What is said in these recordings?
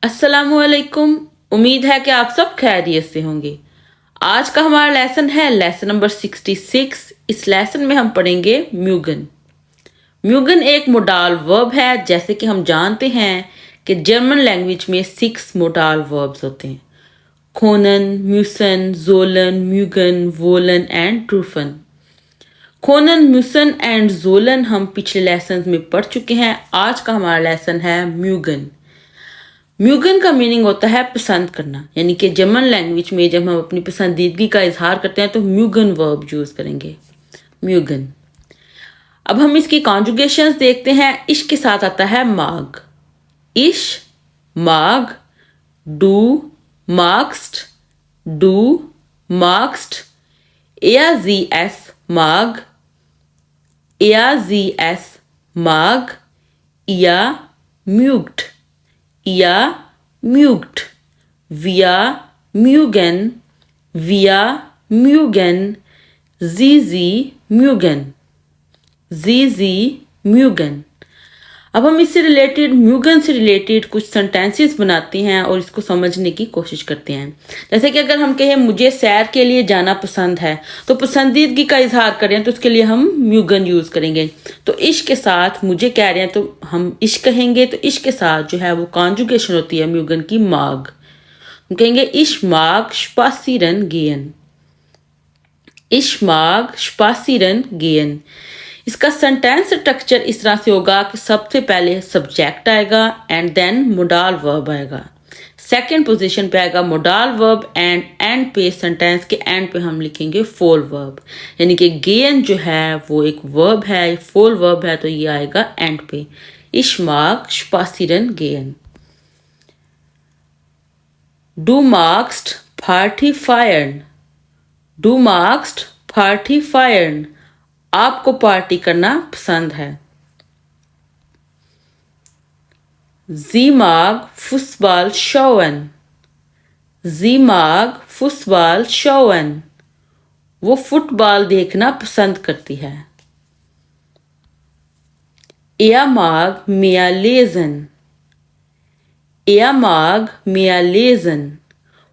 अस्सलामुअलैकुम। उम्मीद है कि आप सब खैरियत से होंगे। आज का हमारा लेसन है लेसन नंबर 66। इस लेसन में हम पढ़ेंगे म्यूगन। म्यूगन एक मोडाल वर्ब है। जैसे कि हम जानते हैं कि जर्मन लैंग्वेज में 6 मोडाल वर्ब्स होते हैं: खोनन, म्यूसन, जोलन, म्यूगन, वोलन एंड ट्रूफन। खोनन, म्यूसन एंड जोलन हम पिछले लेसन में पढ़ चुके हैं। आज का हमारा लेसन है म्यूगन। म्यूगन का मीनिंग होता है पसंद करना, यानी कि जर्मन लैंग्वेज में जब हम अपनी पसंदीदगी का इजहार करते हैं तो म्यूगन वर्ब यूज करेंगे, म्यूगन। अब हम इसकी कॉन्जुगेशंस देखते हैं। इश के साथ आता है माग, इश, माग, डू, मार्क्स्ट, डू, मार्क्स्ट, एस, माग, एस, माग, या म्यूग्ड, या म्यूग्ड, विया म्यूगन, विया म्यूगन, जीजी म्यूगन, जीजी म्यूगन। अब हम इससे रिलेटेड, म्यूगन से रिलेटेड कुछ सेंटेंसेस बनाते हैं और इसको समझने की कोशिश करते हैं। जैसे कि अगर हम कहें मुझे सैर के लिए जाना पसंद है, तो पसंदीदगी का इजहार करें तो उसके लिए हम म्यूगन यूज करेंगे। तो इश के साथ मुझे कह रहे हैं तो हम इश कहेंगे। तो इश के साथ जो है वो कॉन्जुगेशन होती है म्यूगन की, माग। हम कहेंगे इश माग स्पासीरन गेयन, इश माग स्पासीरन गेयन। इसका सेंटेंस स्ट्रक्चर इस तरह से होगा कि सबसे पहले सब्जेक्ट आएगा एंड देन मोडाल वर्ब आएगा। सेकंड पोजीशन पे आएगा मोडाल वर्ब एंड एंड पे, सेंटेंस के एंड पे हम लिखेंगे फोल वर्ब। यानी कि गेन जो है वो एक वर्ब है, फोल वर्ब है, तो ये आएगा एंड पे। इश्माक स्पासिरन गेन। डू मार्क्स्ट पार्टी फायर्न, डू मार्क्स्ट पार्टी फायर्न। आपको पार्टी करना पसंद है। जी माग फुटबॉल शोवन, जी माग फुटबॉल शोवन। वो फुटबॉल देखना पसंद करती है। एया माग मिया लेजन, एया माग मिया लेजन।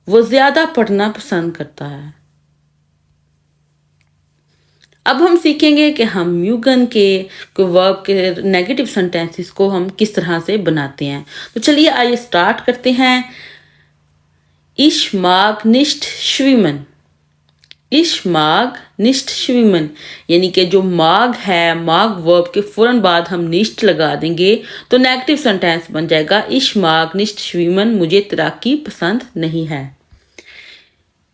वो ज्यादा पढ़ना पसंद करता है। अब हम सीखेंगे कि हम म्यूगन के वर्ब के नेगेटिव सेंटेंसेस को हम किस तरह से बनाते हैं। तो चलिए आइए स्टार्ट करते हैं। इश माग निष्ठ श्विमन, इश माग निष्ठ श्विमन। यानी कि जो माग है, माग वर्ब के फौरन बाद हम निष्ठ लगा देंगे तो नेगेटिव सेंटेंस बन जाएगा इश माग निष्ठ श्विमन, मुझे तैराकी पसंद नहीं है।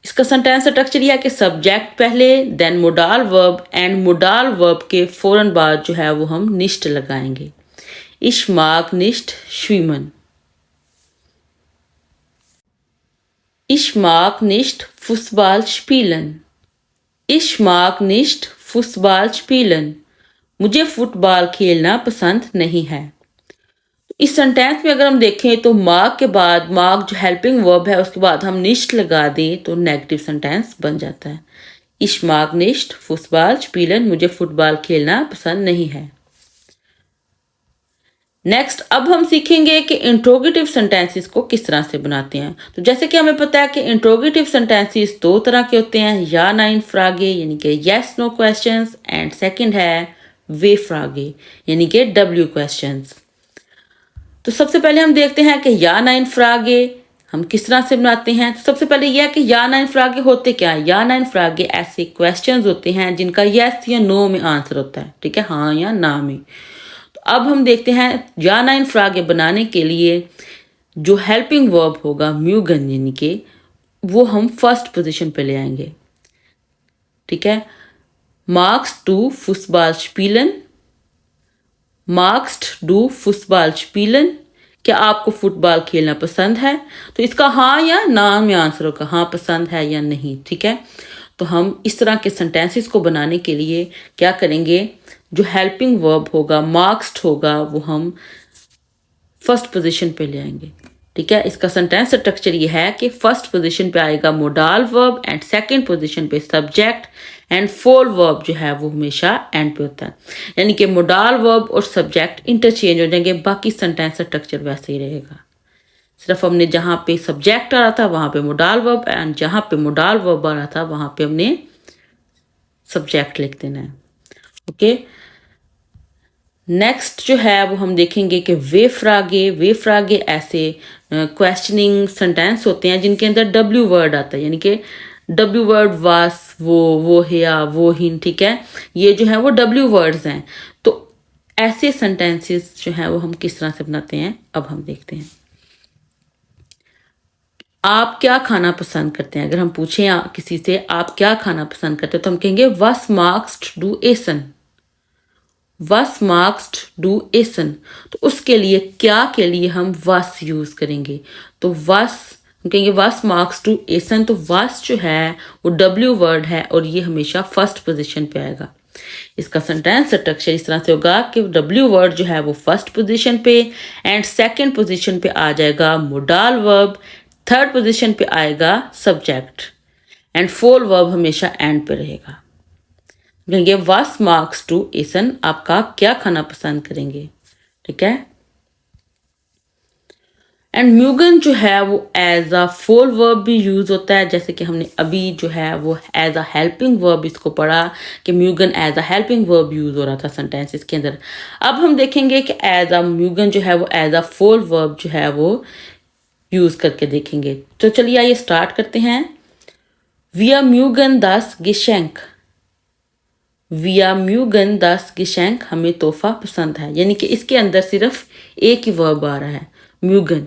इसका सेंटेंस स्ट्रक्चर यह है कि सब्जेक्ट पहले, then modal verb and modal verb के फौरन बाद जो है वो हम निष्ठ लगाएंगे। इश माग निष्ठ श्विमन, इश माग निष्ठ फुटबॉल स्पीलन, इश माग निष्ठ फुटबॉल स्पीलन। मुझे फुटबॉल खेलना पसंद नहीं है। इस सेंटेंस में अगर हम देखें तो माग के बाद, माग जो हेल्पिंग वर्ब है, उसके बाद हम निष्ठ लगा दें तो नेगेटिव सेंटेंस बन जाता है। इश माग निष्ठ फुटबॉल स्पीलन, मुझे फुटबॉल खेलना पसंद नहीं है। नेक्स्ट, अब हम सीखेंगे कि इंट्रोगेटिव सेंटेंसेस को किस तरह से बनाते हैं। तो जैसे कि हमें पता है कि इंट्रोगेटिव सेंटेंसेस 2 तरह के होते हैं, या नाइन फ्रागे यानी कि yes no questions, and second है वे फ्रागे यानी कि डब्ल्यू क्वेश्चंस। तो सबसे पहले हम देखते हैं कि या नाइन फ्रागे हम किस तरह से बनाते हैं। तो सबसे पहले यह है कि या नाइन फ्रागे होते क्या है। या नाइन फ्रागे ऐसे क्वेश्चंस होते हैं जिनका यस या नो में आंसर होता है, ठीक है, हाँ या ना में। तो अब हम देखते हैं या नाइन फ्रागे बनाने के लिए जो हेल्पिंग वर्ब होगा म्यूगन, यानी कि वो हम फर्स्ट पोजीशन पे ले आएंगे, ठीक है। मार्क्स टू फुटबॉल स्पीलन, मार्क्स्ट डू फुटबॉल स्पीलन। क्या आपको फुटबॉल खेलना पसंद है। तो इसका हाँ या ना में आंसर होगा, हाँ पसंद है या नहीं, ठीक है। तो हम इस तरह के सेंटेंसेस को बनाने के लिए क्या करेंगे, जो हेल्पिंग वर्ब होगा, मार्क्स्ट होगा, वो हम फर्स्ट पोजीशन पे ले आएंगे, ठीक है। इसका सेंटेंस स्ट्रक्चर ये है कि फर्स्ट पोजीशन पे आएगा modal verb and second position पे सब्जेक्ट एंड फोल वर्ब जो है वो हमेशा एंड पे होता है। यानी कि मोडाल वर्ब और सब्जेक्ट इंटरचेंज हो जाएंगे, बाकी सेंटेंस स्ट्रक्चर वैसे ही रहेगा। सिर्फ हमने जहाँ पे सब्जेक्ट आ रहा था वहाँ पे मोडाल वर्ब, एंड जहाँ पे मोडाल वर्ब आ रहा था वहाँ पे हमने सब्जेक्ट लिख देना है। ओके, नेक्स्ट जो है वो हम देखेंगे कि वे फ्रागे ऐसे क्वेश्चनिंग सेंटेंस होते हैं जिनके अंदर डब्ल्यू वर्ड आता है, यानी कि डब्ल्यू वर्ड वास, वो है, वो हिन, ठीक है, ये जो है वो डब्ल्यू वर्ड्स हैं। तो ऐसे सेंटेंसेस जो है वो हम किस तरह से बनाते हैं अब हम देखते हैं। आप क्या खाना पसंद करते हैं? अगर हम पूछें किसी से आप क्या खाना पसंद करते हैं तो हम कहेंगे वस मार्क्स डू एसन, वस मार्क्स डू एसन। तो उसके लिए क्या के लिए हम वस यूज करेंगे, तो वस हम कहेंगे वस मार्क्स टू एसन। तो वस जो है वो डब्ल्यू वर्ड है और ये हमेशा फर्स्ट पोजीशन पे आएगा। इसका सेंटेंस स्ट्रक्चर इस तरह से होगा कि डब्ल्यू वर्ड जो है वो फर्स्ट पोजीशन पे, एंड सेकंड पोजीशन पे आ जाएगा मोडाल वर्ब, थर्ड पोजीशन पे आएगा सब्जेक्ट, एंड फोल वर्ब हमेशा एंड पे रहेगा। कहेंगे वस मार्क्स टू एसन, आपका क्या खाना पसंद करेंगे, ठीक है। एंड म्यूगन जो है वो एज अ फोल वर्ब भी यूज होता है, जैसे कि हमने अभी जो है वो एज अ हेल्पिंग वर्ब इसको पढ़ा कि म्यूगन as a helping verb use हो रहा था सेंटेंसेस के अंदर। अब हम देखेंगे कि एज अ म्यूगन जो है वो एज अ फोल वर्ब जो है वो यूज करके देखेंगे। तो चलिए आइए स्टार्ट करते हैं। विया म्यूगन दस गिशेंक, विया म्यूगन दस गिशेंक, हमें तोहफा पसंद है, यानी कि इसके अंदर सिर्फ एक ही वर्ब आ रहा है म्यूगन।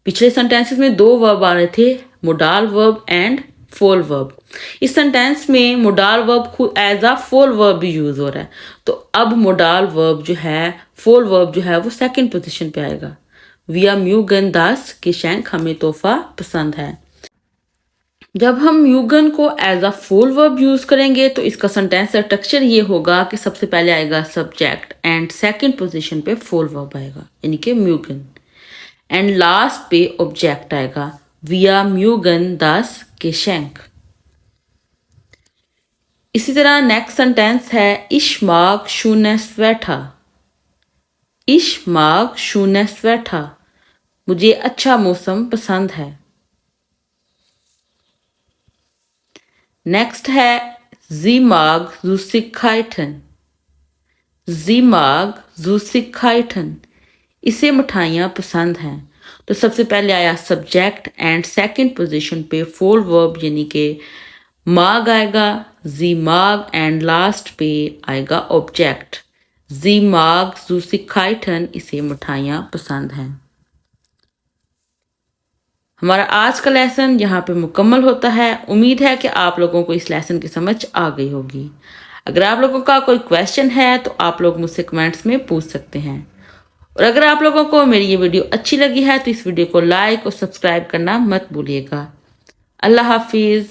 पिछले सेंटेंसेस में दो वर्ब आ रहे थे, मोडाल वर्ब एंड फोल वर्ब। इस सेंटेंस में मोडाल वर्ब खुद एज अ फोल वर्ब भी यूज हो रहा है। तो अब मोडाल वर्ब जो है, फोल वर्ब जो है वो सेकंड पोजीशन पे आएगा। विया म्यूगन दास गिशेंक, हमें तोहफा पसंद है। जब हम म्यूगन को एज अ फोल वर्ब यूज करेंगे तो इसका सेंटेंस स्ट्रक्चर ये होगा कि सबसे पहले आएगा सब्जेक्ट एंड सेकंड पोजीशन पे फोल वर्ब आएगा, यानी कि म्यूगन, एंड लास्ट पे ऑब्जेक्ट आएगा विया म्यूगन दास गेशेंक। इसी तरह नेक्स्ट सेंटेंस है इश माग शून्य स्वेठा, इश माग शून्य स्वेठा, मुझे अच्छा मौसम पसंद है। नेक्स्ट है जी माग जूसिखाइटन, जी माग जूसिखाइटन, इसे मिठाइयाँ पसंद हैं। तो सबसे पहले आया सब्जेक्ट एंड सेकंड पोजीशन पे फोल वर्ब यानी कि माग आएगा, जी माग, एंड लास्ट पे आएगा ऑब्जेक्ट जी माग जूसिखाइटन, इसे मिठाइयाँ पसंद हैं। हमारा आज का लेसन यहाँ पे मुकम्मल होता है। उम्मीद है कि आप लोगों को इस लेसन की समझ आ गई होगी। अगर आप लोगों का कोई क्वेश्चन है तो आप लोग मुझसे कमेंट्स में पूछ सकते हैं, और अगर आप लोगों को मेरी ये वीडियो अच्छी लगी है तो इस वीडियो को लाइक और सब्सक्राइब करना मत भूलिएगा। अल्लाह हाफिज़।